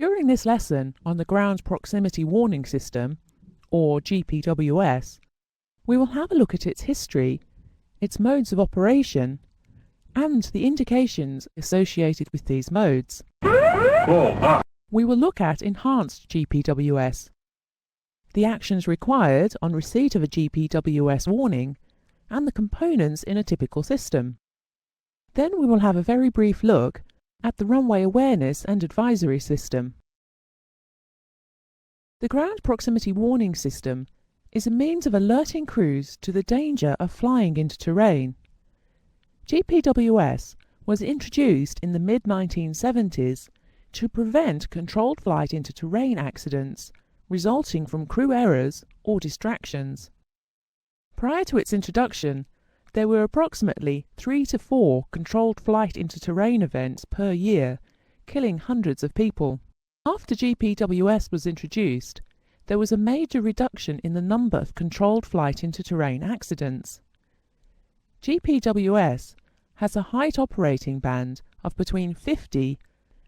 During this lesson on the Ground Proximity Warning System, or GPWS, we will have a look at its history, its modes of operation, and the indications associated with these modes. We will look at Enhanced GPWS, the actions required on receipt of a GPWS warning, and the components in a typical system. Then we will have a very brief look at the Runway Awareness and Advisory System. The Ground Proximity Warning System is a means of alerting crews to the danger of flying into terrain. GPWS was introduced in the mid-1970s to prevent controlled flight into terrain accidents resulting from crew errors or distractions. Prior to its introduction, there were approximately 3 to 4 controlled flight into terrain events per year, killing hundreds of people. After GPWS was introduced, there was a major reduction in the number of controlled flight into terrain accidents. GPWS has a height operating band of between 50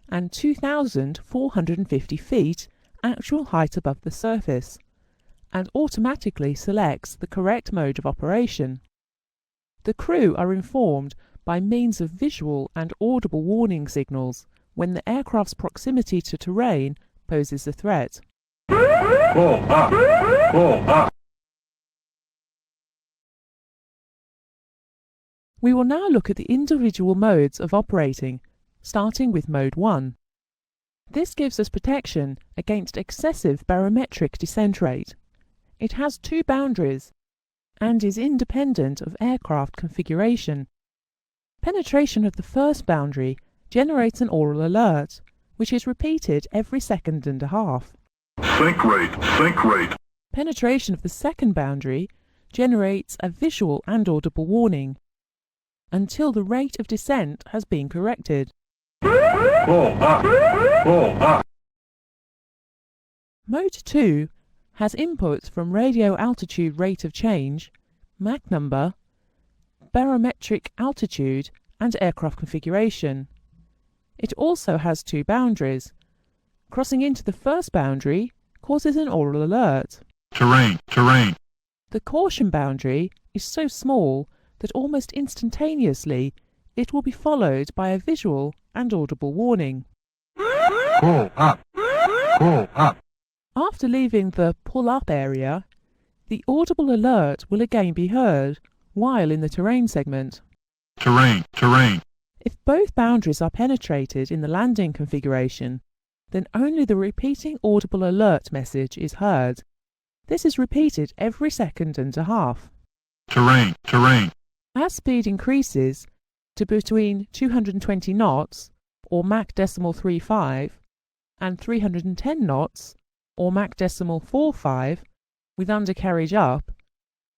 and 2,450 feet actual height above the surface, and automatically selects the correct mode of operation. The crew are informed by means of visual and audible warning signals when the aircraft's proximity to terrain poses a threat. We will now look at the individual modes of operating, starting with Mode 1. This gives us protection against excessive barometric descent rate. It has 2 boundaries and is independent of aircraft configuration. Penetration of the first boundary generates an aural alert, which is repeated every second and a half. Sink rate, sink rate. Penetration of the second boundary generates a visual and audible warning until the rate of descent has been corrected. Mode 2 has inputs from radio altitude rate of change, Mach number, barometric altitude, and aircraft configuration. It also has 2 boundaries. Crossing into the first boundary causes an aural alert. Terrain, terrain. The caution boundary is so small that almost instantaneously it will be followed by a visual and audible warning. Pull up, pull up. After leaving the pull-up area, the audible alert will again be heard while in the terrain segment. Terrain, terrain. If both boundaries are penetrated in the landing configuration, then only the repeating audible alert message is heard. This is repeated every second and a half. Terrain, terrain. As speed increases to between 220 knots, or Mach 0.35, and 310 knots, or Mach 0.45, with undercarriage up,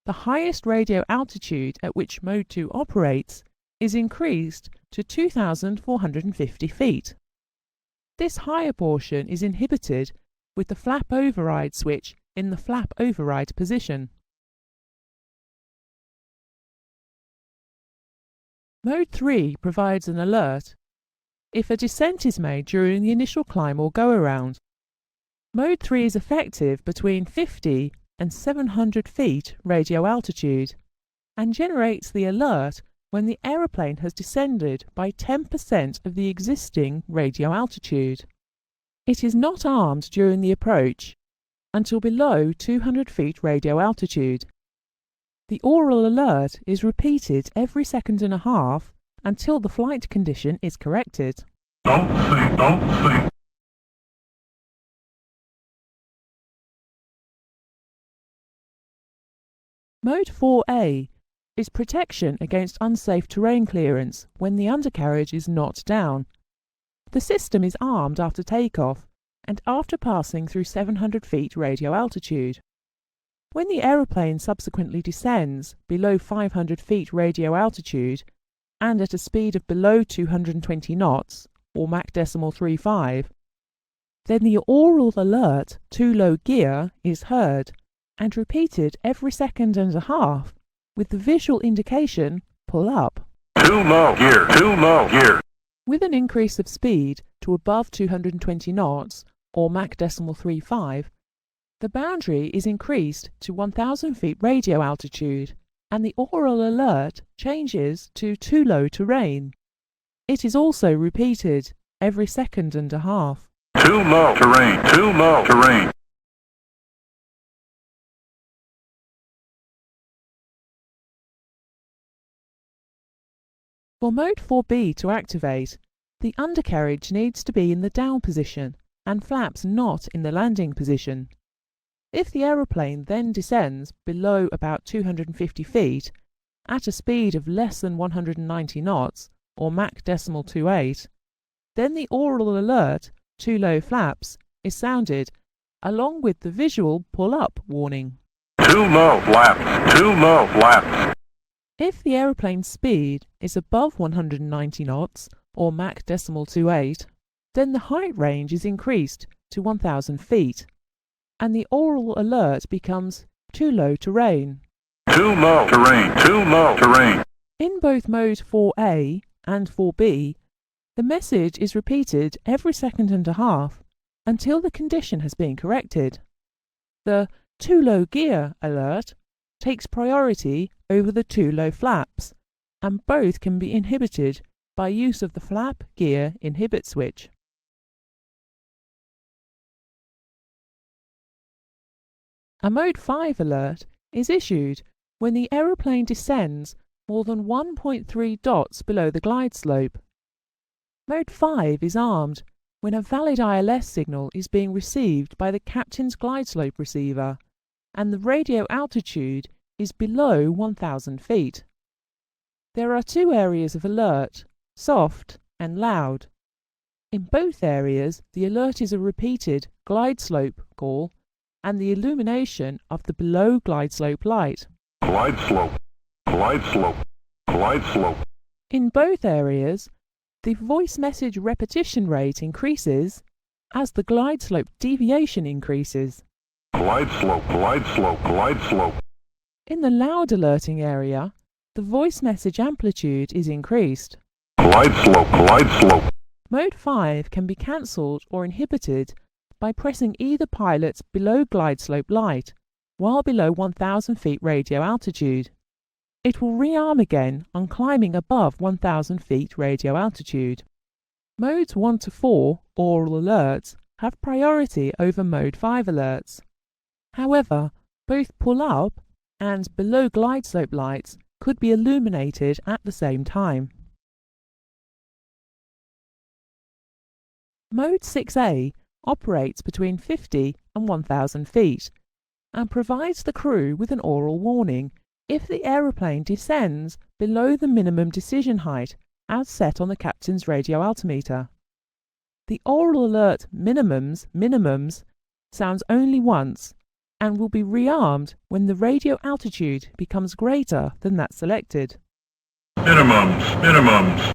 the highest radio altitude at which Mode 2 operates is increased to 2,450 feet. This higher portion is inhibited with the flap override switch in the flap override position. Mode 3 provides an alert if a descent is made during the initial climb or go-around. Mode 3 is effective between 50 and 700 feet radio altitude and generates the alert when the aeroplane has descended by 10% of the existing radio altitude. It is not armed during the approach until below 200 feet radio altitude. The aural alert is repeated every second and a half until the flight condition is corrected. Don't sink, don't sink. Mode 4A is protection against unsafe terrain clearance when the undercarriage is not down. The system is armed after takeoff and after passing through 700 feet radio altitude. When the aeroplane subsequently descends below 500 feet radio altitude and at a speed of below 220 knots, or Mach 0.35, then the aural alert "too low gear" is heard and repeated every second and a half with the visual indication "pull up." Too low gear, too low gear. With an increase of speed to above 220 knots, or Mach 0.35, the boundary is increased to 1,000 feet radio altitude, and the aural alert changes to too low to rain. It is also repeated every second and a half. Too low to rain. Too low to rain. For Mode 4B to activate, the undercarriage needs to be in the down position and flaps not in the landing position. If the aeroplane then descends below about 250 feet at a speed of less than 190 knots, or Mach 0.28, then the aural alert, too low flaps, is sounded, along with the visual pull-up warning. Too low flaps. Too low flaps. If the aeroplane's speed is above 190 knots, or Mach 0.28, then the height range is increased to 1,000 feet, and the aural alert becomes too low to rain. Too low to rain. Too low to rain. In both Mode 4A and 4B, the message is repeated every second and a half until the condition has been corrected. The too low gear alert takes priority over the too low flaps, and both can be inhibited by use of the flap gear inhibit switch. A Mode 5 alert is issued when the aeroplane descends more than 1.3 dots below the glide slope. Mode 5 is armed when a valid ILS signal is being received by the captain's glide slope receiver and the radio altitude is below 1,000 feet. There are two areas of alert, soft and loud. In both areas, the alert is a repeated glide slope call and the illumination of the below glide slope light. Glide slope. Glide slope. Glide slope. In both areas, the voice message repetition rate increases as the glide slope deviation increases. Glide slope. Glide slope. Glide slope. In the loud alerting area, the voice message amplitude is increased. Glide slope. Glide slope. Mode 5 can be cancelled or inhibited by pressing either pilot's below glide slope light while below 1,000 feet radio altitude. It will rearm again on climbing above 1,000 feet radio altitude. Modes 1 to 4 aural alerts have priority over Mode 5 alerts. However, both pull-up and below glide slope lights could be illuminated at the same time. Mode 6A operates between 50 and 1,000 feet and provides the crew with an aural warning if the aeroplane descends below the minimum decision height as set on the captain's radio altimeter. The aural alert minimums sounds only once and will be rearmed when the radio altitude becomes greater than that selected. Minimums.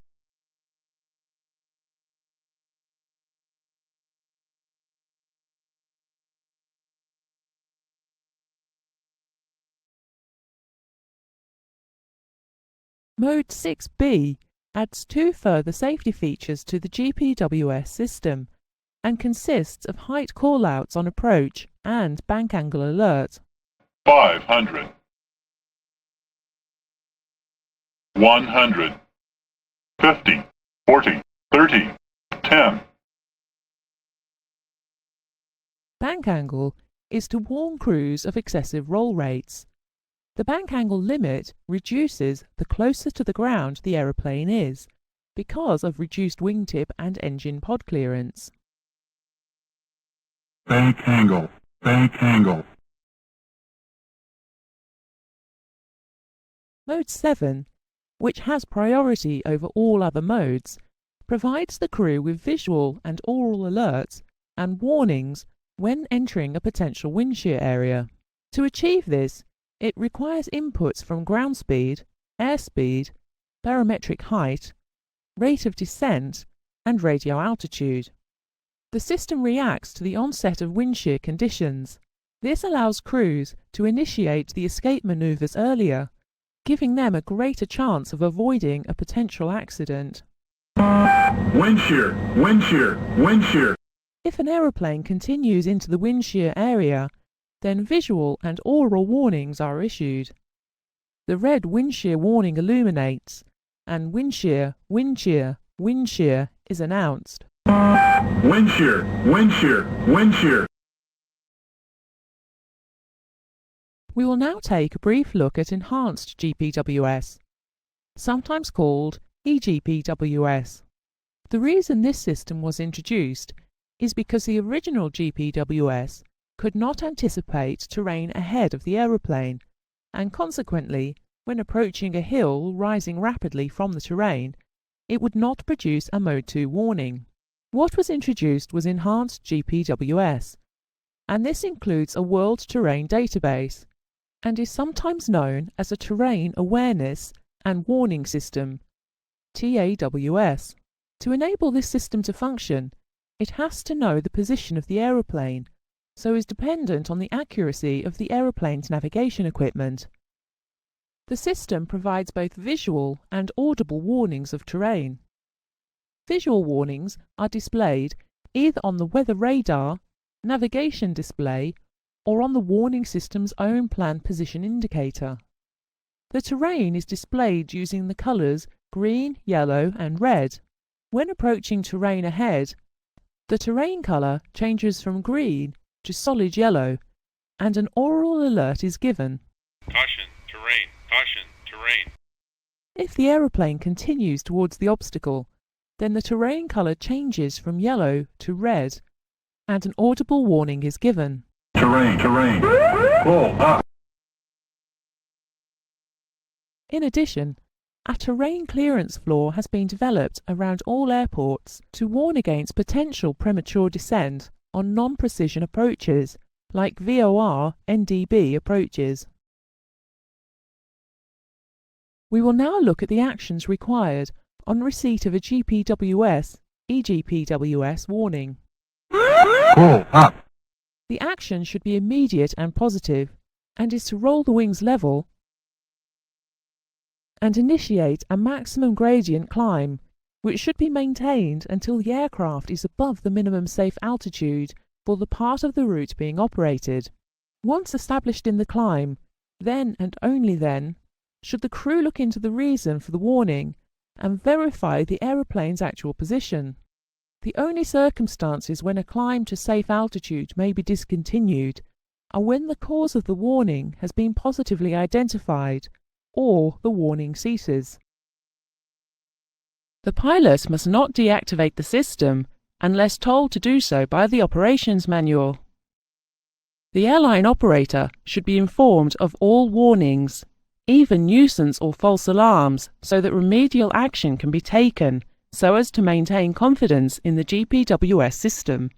Mode 6B adds two further safety features to the GPWS system and consists of height callouts on approach and bank angle alert. 500. 100. 50. 40. 30. 10. Bank angle is to warn crews of excessive roll rates. The bank angle limit reduces the closer to the ground the aeroplane is because of reduced wingtip and engine pod clearance. Bank angle. Bank angle. Mode 7, which has priority over all other modes, provides the crew with visual and aural alerts and warnings when entering a potential wind shear area. To achieve this, it requires inputs from ground speed, airspeed, barometric height, rate of descent, and radio altitude. The system reacts to the onset of wind shear conditions. This allows crews to initiate the escape maneuvers earlier, giving them a greater chance of avoiding a potential accident. Wind shear, wind shear, wind shear. If an aeroplane continues into the wind shear area, then visual and aural warnings are issued. The red wind shear warning illuminates, and wind shear, wind shear, wind shear is announced. Wind shear, wind shear, wind shear. We will now take a brief look at Enhanced GPWS, sometimes called EGPWS. The reason this system was introduced is because the original GPWS could not anticipate terrain ahead of the aeroplane, and consequently, when approaching a hill rising rapidly from the terrain, it would not produce a Mode 2 warning. What was introduced was Enhanced GPWS, and this includes a World Terrain Database, and is sometimes known as a Terrain Awareness and Warning System, TAWS. To enable this system to function, it has to know the position of the aeroplane, so is dependent on the accuracy of the aeroplane's navigation equipment. The system provides both visual and audible warnings of terrain. Visual warnings are displayed either on the weather radar, navigation display, or on the warning system's own planned position indicator. The terrain is displayed using the colours green, yellow and red. When approaching terrain ahead, the terrain colour changes from green to solid yellow, and an aural alert is given. Caution, terrain, caution, terrain. If the aeroplane continues towards the obstacle, then the terrain colour changes from yellow to red, and an audible warning is given. Terrain, terrain. Pull up. In addition, a terrain clearance floor has been developed around all airports to warn against potential premature descent on non-precision approaches, like VOR NDB approaches. We will now look at the actions required on receipt of a GPWS, EGPWS warning. Pull up. The action should be immediate and positive, and is to roll the wings level and initiate a maximum gradient climb, which should be maintained until the aircraft is above the minimum safe altitude for the part of the route being operated. Once established in the climb, then and only then, should the crew look into the reason for the warning and verify the aeroplane's actual position. The only circumstances when a climb to safe altitude may be discontinued are when the cause of the warning has been positively identified or the warning ceases. The pilot must not deactivate the system unless told to do so by the operations manual. The airline operator should be informed of all warnings, even nuisance or false alarms, so that remedial action can be taken so as to maintain confidence in the GPWS system.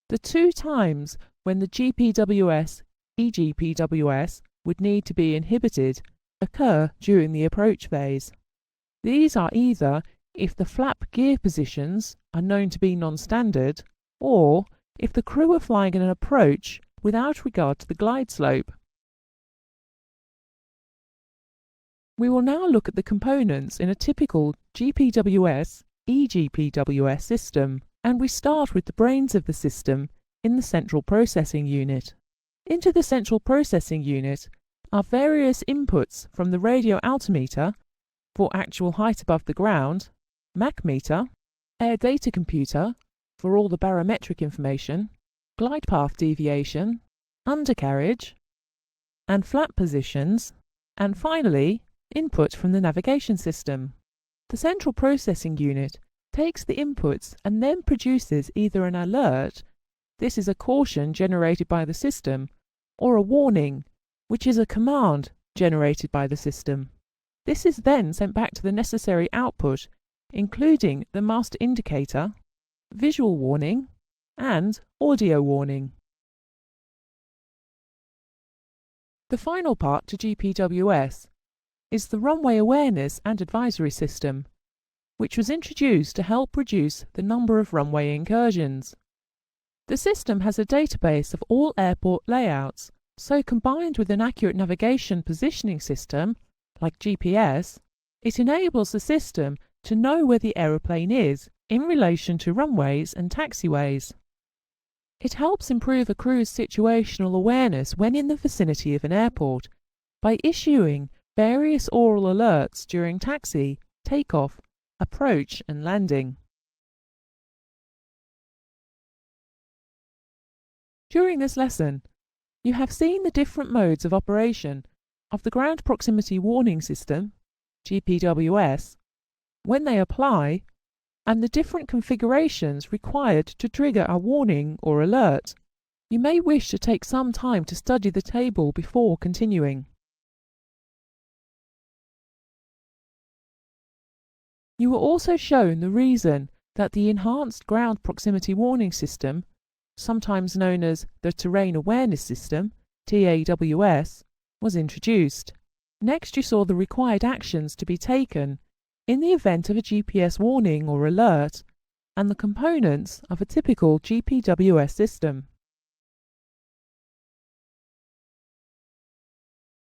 The two times when the GPWS, EGPWS would need to be inhibited occur during the approach phase. These are either if the flap gear positions are known to be non-standard, or if the crew are flying in an approach without regard to the glide slope. We will now look at the components in a typical GPWS, EGPWS system, and we start with the brains of the system in the central processing unit. Into the central processing unit are various inputs from the radio altimeter for actual height above the ground, Mach meter, air data computer for all the barometric information, glide path deviation, undercarriage, and flap positions, and finally, input from the navigation system. The central processing unit takes the inputs and then produces either an alert, this is a caution generated by the system, or a warning, which is a command generated by the system. This is then sent back to the necessary output, including the master indicator, visual warning, and audio warning. The final part to GPWS is the Runway Awareness and Advisory System, which was introduced to help reduce the number of runway incursions. The system has a database of all airport layouts, so combined with an accurate navigation positioning system, like GPS, it enables the system to know where the aeroplane is in relation to runways and taxiways. It helps improve a crew's situational awareness when in the vicinity of an airport by issuing various aural alerts during taxi, takeoff, approach and landing. During this lesson, you have seen the different modes of operation of the Ground Proximity Warning System, GPWS, when they apply, and the different configurations required to trigger a warning or alert. You may wish to take some time to study the table before continuing. You were also shown the reason that the Enhanced Ground Proximity Warning System, sometimes known as the Terrain Awareness System, TAWS, was introduced. Next, you saw the required actions to be taken in the event of a GPS warning or alert, and the components of a typical GPWS system.